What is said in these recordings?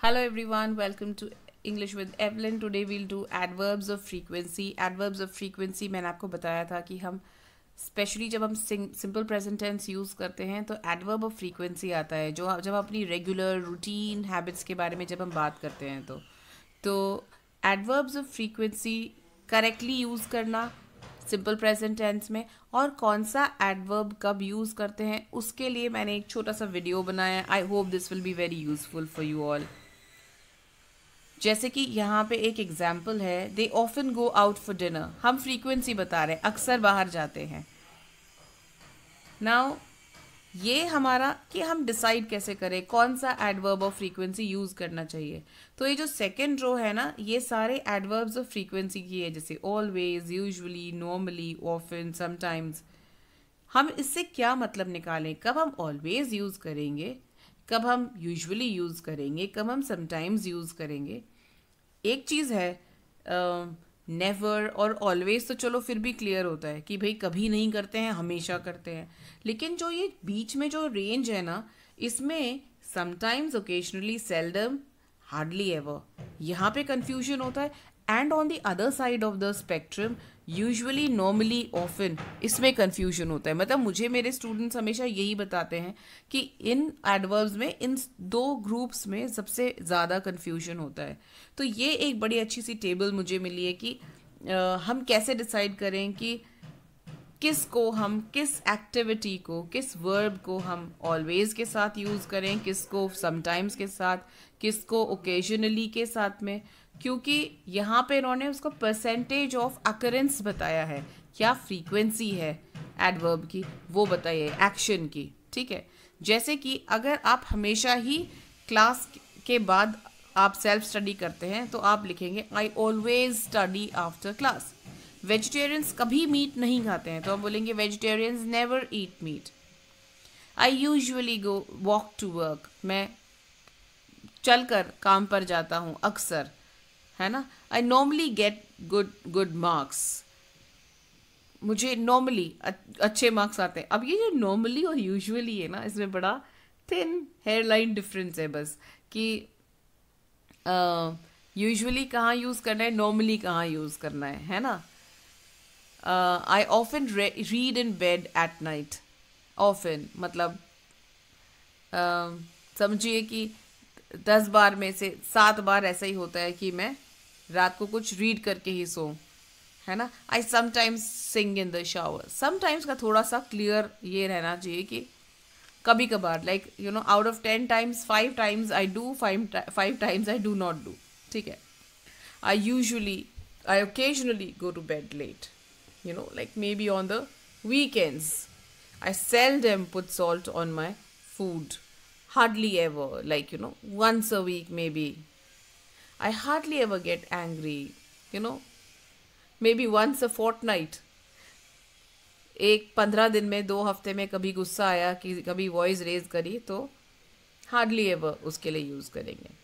Hello everyone, welcome to English with Evelyn. Today we'll do adverbs of frequency. Adverbs of frequency मैंने आपको बताया था कि हम स्पेशली जब हम सिंपल प्रेजेंट टेंस यूज़ करते हैं तो एडवर्ब ऑफ फ्रीक्वेंसी आता है, जो जब अपनी रेगुलर रूटीन हैबिट्स के बारे में जब हम बात करते हैं तो adverbs of frequency correctly use करना सिंपल प्रेजेंट टेंस में और कौन सा एडवर्ब कब यूज़ करते हैं उसके लिए मैंने एक छोटा सा वीडियो बनाया है. I hope this will be very useful for you all. जैसे कि यहाँ पे एक एग्जाम्पल है, they often go out for dinner. हम फ्रीक्वेंसी बता रहे हैं, अक्सर बाहर जाते हैं. नाउ ये हमारा कि हम डिसाइड कैसे करें कौन सा एडवर्ब ऑफ फ्रीक्वेंसी यूज़ करना चाहिए. तो ये जो सेकेंड रो है ना, ये सारे एडवर्ब्स ऑफ फ्रीक्वेंसी की है, जैसे always, usually, normally, often, sometimes. हम इससे क्या मतलब निकालें, कब हम ऑलवेज यूज़ करेंगे, कब हम यूजुअली यूज़ करेंगे, कब हम समटाइम्स यूज़ करेंगे. एक चीज़ है नेवर और ऑलवेज, तो चलो फिर भी क्लियर होता है कि भाई कभी नहीं करते हैं, हमेशा करते हैं. लेकिन जो ये बीच में जो रेंज है ना, इसमें sometimes, occasionally, seldom, hardly ever, यहाँ पे कंफ्यूजन होता है. And on the other side of the spectrum usually, normally, often, इसमें कंफ्यूजन होता है. मतलब मुझे मेरे स्टूडेंट्स हमेशा यही बताते हैं कि इन एडवर्ब्स में, इन दो ग्रुप्स में सबसे ज़्यादा कंफ्यूजन होता है. तो ये एक बड़ी अच्छी सी टेबल मुझे मिली है कि हम कैसे डिसाइड करें कि किसको हम, किस एक्टिविटी को, किस वर्ब को हम ऑलवेज के साथ यूज़ करें, किसको समटाइम्स के साथ, किसको ओकेजनली के साथ में. क्योंकि यहाँ पे इन्होंने उसको परसेंटेज ऑफ अकरेंस बताया है, क्या फ्रीक्वेंसी है एडवर्ब की वो बताइए, एक्शन की. ठीक है, जैसे कि अगर आप हमेशा ही क्लास के बाद आप सेल्फ स्टडी करते हैं तो आप लिखेंगे I always study after class. Vegetarians कभी मीट नहीं खाते हैं तो आप बोलेंगे vegetarians never eat meat. I usually go walk to work, मैं चलकर काम पर जाता हूँ अक्सर, है ना. I normally get good marks, मुझे नॉर्मली अच्छे मार्क्स आते हैं. अब ये जो नॉर्मली और यूजुअली है ना, इसमें बड़ा थिन हेयरलाइन डिफरेंस है बस, कि यूजुअली कहाँ यूज़ करना है, नॉर्मली कहाँ यूज़ करना है ना. I often read in bed at night. Often मतलब समझिए कि 10 बार में से 7 बार ऐसा ही होता है कि मैं रात को कुछ रीड करके ही सोऊं, है ना. I sometimes sing in the shower. Sometimes का थोड़ा सा क्लियर ये रहना चाहिए कि कभी कभार, like you know, out of 10 times 5 times I do, 5 times I do not do. ठीक है. I occasionally go to bed late, you know, like maybe on the weekends. I seldom put salt on my food, hardly ever, like you know, once a week maybe. I hardly ever get angry, you know, maybe once a fortnight. एक 15 दिन में, 2 हफ्ते में कभी गुस्सा आया, कि कभी वॉइस रेज करी, तो हार्डली एवर उसके लिए यूज़ करेंगे.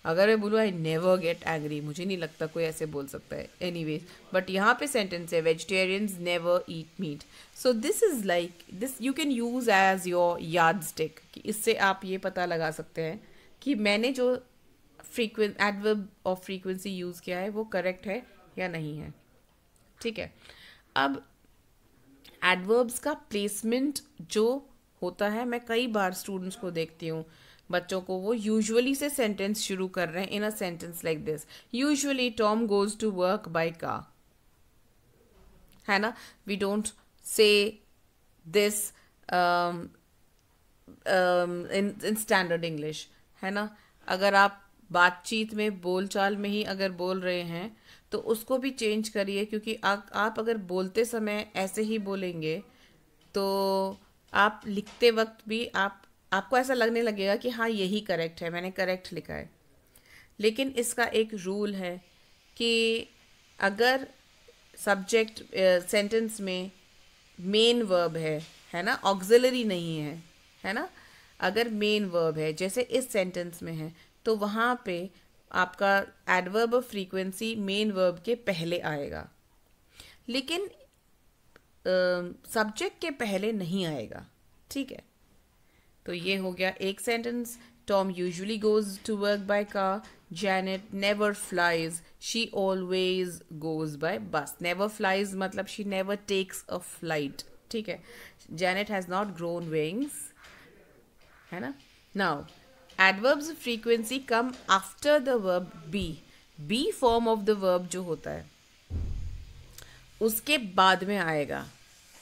अगर मैं बोलूँ आई नेवर गेट एंग्री, मुझे नहीं लगता कोई ऐसे बोल सकता है. एनीवेज, बट यहाँ पे सेंटेंस है vegetarians never eat meat. So this is like this you can use as your yardstick, कि इससे आप ये पता लगा सकते हैं कि मैंने जो एडवर्ब ऑफ फ्रीक्वेंसी यूज़ किया है वो करेक्ट है या नहीं है. ठीक है. अब एडवर्ब्स का प्लेसमेंट जो होता है, मैं कई बार स्टूडेंट्स को देखती हूँ, बच्चों को, वो यूजुअली से सेंटेंस शुरू कर रहे हैं in a sentence like this. Usually Tom goes to work by car, है ना. We don't say this in standard English, है ना. अगर आप बातचीत में, बोलचाल में ही अगर बोल रहे हैं तो उसको भी चेंज करिए, क्योंकि आप अगर बोलते समय ऐसे ही बोलेंगे तो आप लिखते वक्त भी आपको ऐसा लगने लगेगा कि हाँ यही करेक्ट है, मैंने करेक्ट लिखा है. लेकिन इसका एक रूल है कि अगर सब्जेक्ट सेंटेंस में मेन वर्ब है ना, ऑक्सिलरी नहीं है ना. अगर मेन वर्ब है, जैसे इस सेंटेंस में है, तो वहाँ पे आपका adverb of frequency main verb के पहले आएगा, लेकिन सब्जेक्ट के पहले नहीं आएगा. ठीक है. तो ये हो गया एक sentence. Tom usually goes to work by car. Janet never flies. She always goes by bus. Never flies मतलब she never takes a flight. ठीक है. Janet has not grown wings. है ना. Now adverbs of frequency come after the verb be. Be form of the verb जो होता है उसके बाद में आएगा.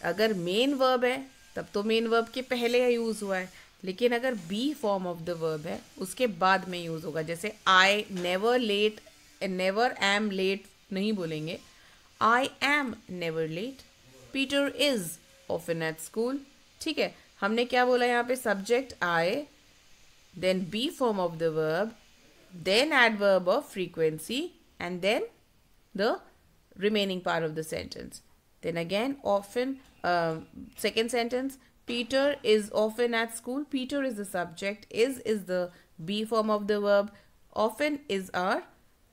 अगर मेन वर्ब है तब तो मेन वर्ब के पहले यूज़ हुआ है, लेकिन अगर be form of the verb है उसके बाद में यूज़ होगा. जैसे I never late, never am late नहीं बोलेंगे. I am never late. Peter is often at school. ठीक है, हमने क्या बोला यहाँ पे? Subject I, then be form of the verb, then adverb of frequency, and then the remaining part of the sentence. Then again, often, second sentence, Peter is often at school. Peter is the subject. Is the be form of the verb. Often is our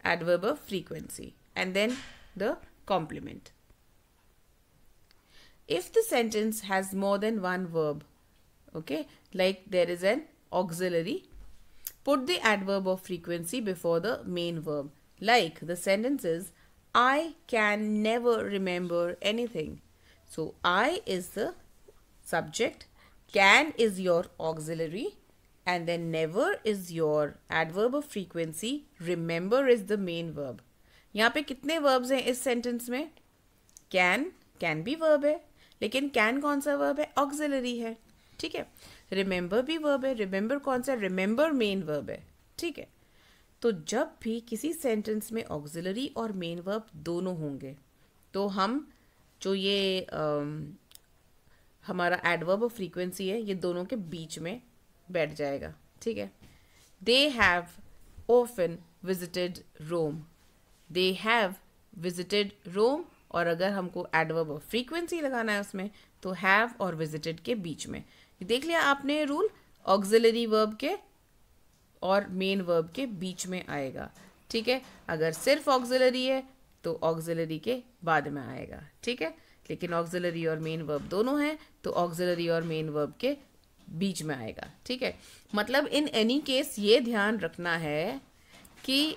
adverb of frequency. And then the complement. If the sentence has more than one verb, okay, like there is an auxiliary, put the adverb of frequency before the main verb. Like the sentence is, I can never remember anything. So I is the subject, can is your auxiliary, and then never is your adverb of frequency, remember is the main verb. यहाँ पे कितने verbs हैं इस sentence में? can भी verb है, लेकिन can कौन सा verb है? auxiliary है. ठीक है. remember भी verb है. remember कौन सा? remember main verb है. ठीक है. तो जब भी किसी सेंटेंस में ऑक्सिलरी और मेन वर्ब दोनों होंगे तो हम जो ये हमारा एडवर्ब ऑफ फ्रीक्वेंसी है ये दोनों के बीच में बैठ जाएगा. ठीक है. They have often visited Rome. They have visited Rome. और अगर हमको एडवर्ब ऑफ फ्रीक्वेंसी लगाना है उसमें तो हैव और विजिटेड के बीच में. देख लिया आपने रूल, ऑक्सिलरी वर्ब के और मेन वर्ब के बीच में आएगा. ठीक है. अगर सिर्फ ऑक्सिलरी है तो ऑक्सिलरी के बाद में आएगा. ठीक है. लेकिन ऑक्सिलरी और मेन वर्ब दोनों हैं तो ऑक्सिलरी और मेन वर्ब के बीच में आएगा. ठीक है. मतलब इन एनी केस ये ध्यान रखना है कि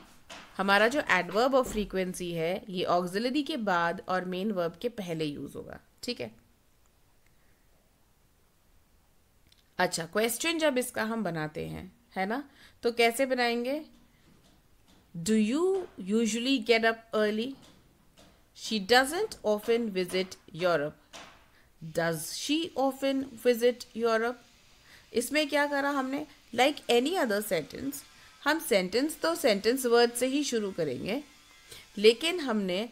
हमारा जो एडवर्ब ऑफ फ्रीक्वेंसी है ये ऑक्सिलरी के बाद और मेन वर्ब के पहले यूज होगा. ठीक है. अच्छा, क्वेश्चन जब इसका हम बनाते हैं, है ना, तो कैसे बनाएंगे? Do you usually get up early? She doesn't often visit Europe. Does she often visit Europe? इसमें क्या करा हमने? लाइक एनी अदर सेंटेंस, हम सेंटेंस तो सेंटेंस वर्ड से ही शुरू करेंगे, लेकिन हमने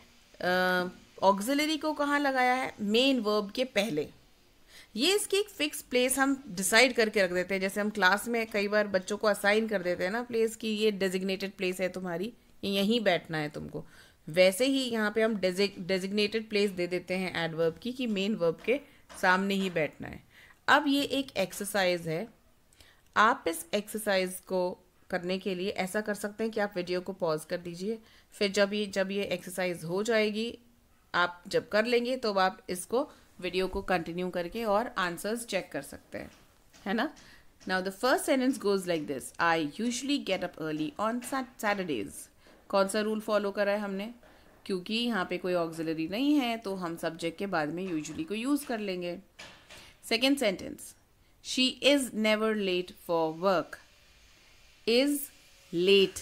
ऑक्सिलरी को कहाँ लगाया है? मेन वर्ब के पहले. ये इसकी एक फिक्स प्लेस हम डिसाइड करके रख देते हैं. जैसे हम क्लास में कई बार बच्चों को असाइन कर देते हैं ना प्लेस की, ये डेजिग्नेटेड प्लेस है तुम्हारी, ये यहीं बैठना है तुमको. वैसे ही यहाँ पे हम डेजिग्नेटेड प्लेस दे देते हैं एडवर्ब की कि मेन वर्ब के सामने ही बैठना है. अब ये एक एक्सरसाइज है. आप इस एक्सरसाइज को करने के लिए ऐसा कर सकते हैं कि आप वीडियो को पॉज कर दीजिए, फिर जब ये एक्सरसाइज हो जाएगी, आप जब कर लेंगे तो आप इसको वीडियो को कंटिन्यू करके और आंसर्स चेक कर सकते हैं, है ना. Now the first sentence goes like this, I usually get up early on Saturdays. कौन सा रूल फॉलो करा है हमने? क्योंकि यहाँ पे कोई ऑक्सिलरी नहीं है तो हम सब्जेक्ट के बाद में यूजुअली को यूज कर लेंगे. Second sentence, she is never late for work. Is late,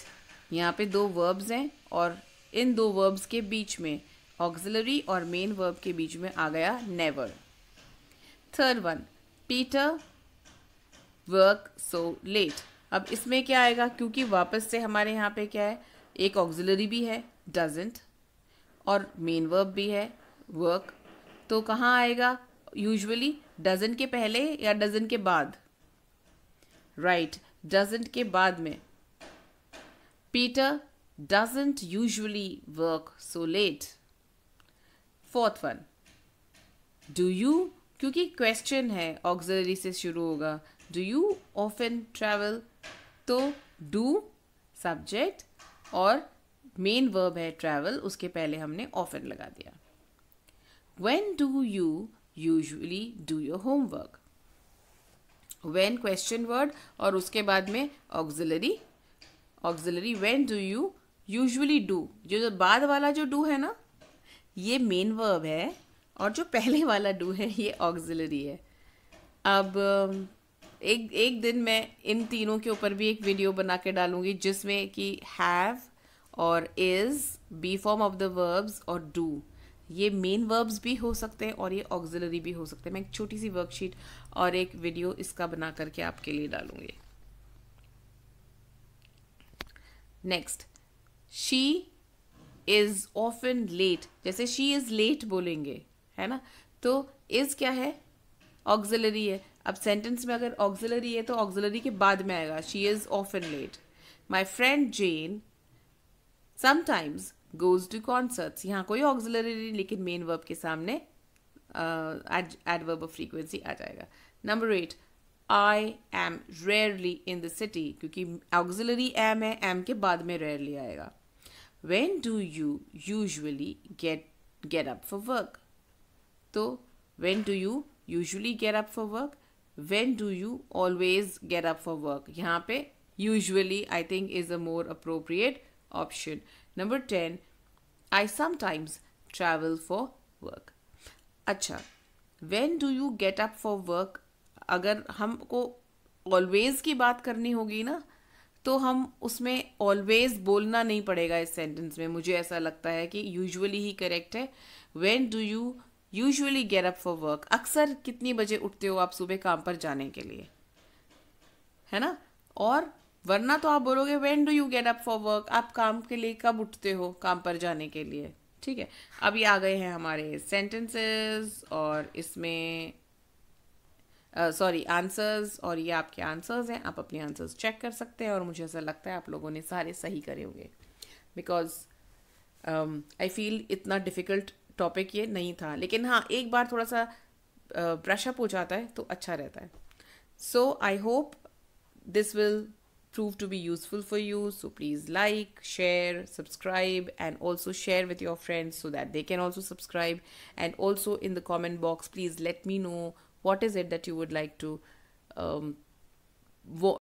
यहाँ पे दो वर्ब्स हैं और इन दो वर्ब्स के बीच में ऑक्सिलरी और मेन वर्ब के बीच में आ गया never. Third one, Peter work so let. अब इसमें क्या आएगा? क्योंकि वापस से हमारे यहाँ पे क्या है? एक ऑक्सिलरी भी है डजंट और मेन वर्ब भी है वर्क. तो कहाँ आएगा? यूजुअली डजंट के पहले या डजंट के बाद? राइट, डजंट के बाद में. Peter doesn't usually work so let. Fourth one, do you, क्योंकि क्वेश्चन है ऑक्सिलरी से शुरू होगा. डू यू ऑफन ट्रैवल, तो डू सब्जेक्ट और मेन वर्ब है ट्रैवल, उसके पहले हमने ऑफन लगा दिया. When do you usually do your homework? When question word और उसके बाद में auxiliary, auxiliary when do you usually do, जो बाद वाला जो डू है ना ये मेन वर्ब है और जो पहले वाला डू है ये ऑक्सिलरी है। अब एक एक दिन मैं इन तीनों के ऊपर भी एक वीडियो बना के डालूंगी जिसमें कि हैव और is be form of the verbs और डू ये मेन वर्ब्स भी हो सकते हैं और ये ऑक्सिलरी भी हो सकते हैं। मैं एक छोटी सी वर्कशीट और एक वीडियो इसका बना करके आपके लिए डालूंगी। Next, she is often late, जैसे शी इज लेट बोलेंगे है ना, तो इज क्या है, ऑक्सिलरी है। अब सेंटेंस में अगर ऑक्सिलरी है तो ऑक्सिलरी के बाद में आएगा she is often late. My friend Jane sometimes goes to concerts, यहाँ कोई ऑक्सिलरी नहीं लेकिन मेन वर्ब के सामने एडवर्ब ऑफ फ्रीक्वेंसी आ जाएगा। Number 8, I am rarely in the city, क्योंकि ऑक्सिलरी एम है, एम के बाद में रेयरली आएगा। When do you usually get up for work? तो when do you usually get up for work? When do you always get up for work? यहाँ पे usually I think is a more appropriate option. Number 10, I sometimes travel for work. अच्छा, when do you get up for work? अगर हमको always की बात करनी होगी ना तो हम उसमें ऑलवेज बोलना नहीं पड़ेगा इस सेंटेंस में। मुझे ऐसा लगता है कि यूजुअली ही करेक्ट है। When do you usually get up for work, अक्सर कितनी बजे उठते हो आप सुबह काम पर जाने के लिए, है ना। और वरना तो आप बोलोगे when do you get up for work, आप काम के लिए कब उठते हो काम पर जाने के लिए, ठीक है। अब ये आ गए हैं हमारे सेंटेंसेस और इसमें सॉरी आंसर्स, और ये आपके आंसर्स हैं, आप अपने आंसर्स चेक कर सकते हैं और मुझे ऐसा लगता है आप लोगों ने सारे सही करे होंगे बिकॉज आई फील इतना डिफ़िकल्ट टॉपिक ये नहीं था, लेकिन हाँ एक बार थोड़ा सा ब्रश अप हो जाता है तो अच्छा रहता है। So I hope this will prove to be useful for you, so please like, share, subscribe, and also share with your friends so that they can also subscribe. And also in the comment box please let me know what is it that you would like to